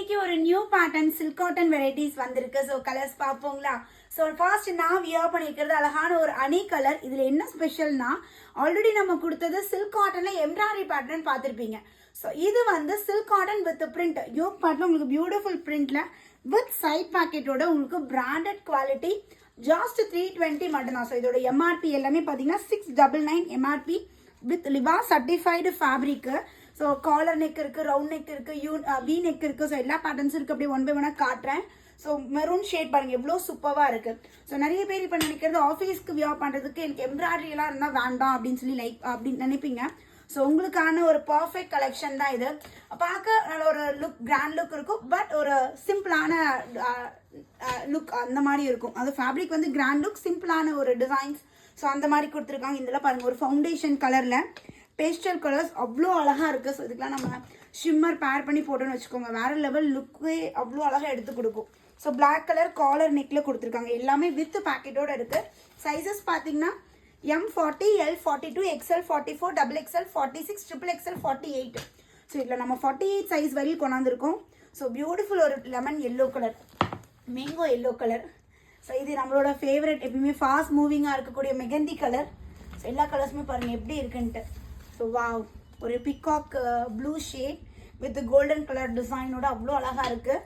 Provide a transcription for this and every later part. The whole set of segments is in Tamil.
இன்னைக்கு ஒரு new pattern silk cotton varieties வந்திருக்கு. ஸோ கலர்ஸ் பார்ப்போங்களா? ஸோ ஃபர்ஸ்ட் நான் வியர் பண்ணியிருக்கிறது அழகான ஒரு அணி கலர். இதில் என்ன ஸ்பெஷல்னா, ஆல்ரெடி நம்ம கொடுத்தது சில்க் காட்டனில் எம்ப்ராய்டரி பேட்டர்ன் பார்த்துருப்பீங்க. ஸோ இது வந்து silk cotton with print yoke pattern உங்களுக்கு பியூட்டிஃபுல் பிரிண்ட்ல வித் சைட் பாக்கெட்டோட உங்களுக்கு பிராண்டட் குவாலிட்டி ஜாஸ்ட் 320 மட்டும்தான். ஸோ இதோட எம்ஆர்பி எல்லாமே பார்த்தீங்கன்னா 699 MRP with Liva certified fabric. So collar neck இருக்குது, ரவுண்ட் நெக் இருக்குது, வி நெக் இருக்குது. ஸோ எல்லா பேட்டர்ன்ஸும் இருக்குது. அப்படியே ஒன் பை ஒன்னாக காட்டுறேன். ஸோ மெரூன் ஷேட் பாருங்கள் எவ்வளோ சூப்பராக இருக்குது. ஸோ நிறைய பேர் இப்போ நினைக்கிறது ஆஃபீஸ்க்கு வியர் பண்ணுறதுக்கு எனக்கு எம்ப்ராய்டரியெல்லாம் இருந்தால் வேண்டாம் அப்படின்னு சொல்லி அப்படின்னு நினைப்பீங்க. ஸோ உங்களுக்கான ஒரு பர்ஃபெக்ட் கலெக்ஷன் தான் இது. பார்க்க நல்ல ஒரு லுக், கிராண்ட் லுக் இருக்கும். பட் ஒரு சிம்பிளான லுக் அந்த மாதிரி இருக்கும். அது ஃபேப்ரிக் வந்து கிராண்ட் லுக், சிம்பிளான ஒரு டிசைன்ஸ். ஸோ அந்த மாதிரி கொடுத்துருக்காங்க. இதெல்லாம் பாருங்கள் ஒரு ஃபவுண்டேஷன் கலரில் பேஸ்டல் கலர்ஸ் அவ்வளோ அழகாக இருக்குது. ஸோ இதுக்கெலாம் நம்ம ஷிம்மர் பேர் பண்ணி போட்டோன்னு வச்சுக்கோங்க, வேறு லெவல் லுக்கே அவ்வளோ அழகாக எடுத்து கொடுக்கும். ஸோ பிளாக் கலர் காலர் நெக்கில் கொடுத்துருக்காங்க. எல்லாமே வித் பேக்கெட்டோடு இருக்குது. சைஸஸ் பார்த்தீங்கன்னா M40, L42, XL44, XXL 46, XXL 48. So இதில் நம்ம 48 சைஸ் வரையும் கொண்டாந்துருக்கோம். ஸோ பியூட்டிஃபுல் ஒரு lemon yellow colour, mango yellow colour. So இது நம்மளோட ஃபேவரட், எப்பயுமே ஃபாஸ்ட் மூவிங்காக இருக்கக்கூடிய மெகந்தி கலர். ஸோ எல்லா கலர்ஸுமே பாருங்கள் எப்படி இருக்குன்ட்டு. ஸோ வாவ், ஒரு peacock blue shade with golden colour டிசைனோட அவ்வளோ அழகாக இருக்குது.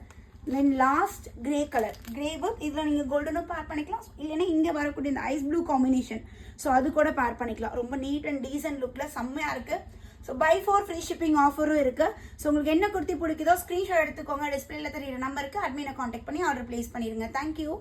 Then last grey colour, grey work. இதில் நீங்கள் கோல்டனும் பேர் பண்ணிக்கலாம், இல்லைன்னா இங்கே வரக்கூடிய இந்த ஐஸ் ப்ளூ காம்பினேஷன். ஸோ அது கூட பேர் பண்ணிக்கலாம். ரொம்ப நீட் அண்ட் டீசன்ட் லுக்கில் செம்மையாக இருக்குது. ஸோ பை 4 ஃப்ரீ ஷிப்பிங் ஆஃபரும் இருக்குது. ஸோ உங்களுக்கு என்ன குர்த்தி பிடிக்குதோ ஸ்க்ரீன்ஷாட் எடுத்துக்கோங்க. டிஸ்பிளேல தெரியுற நம்பருக்கு அட்மினை காண்டாக்ட் பண்ணி ஆர்டர் பிளேஸ் பண்ணிடுங்க. தேங்க்யூ.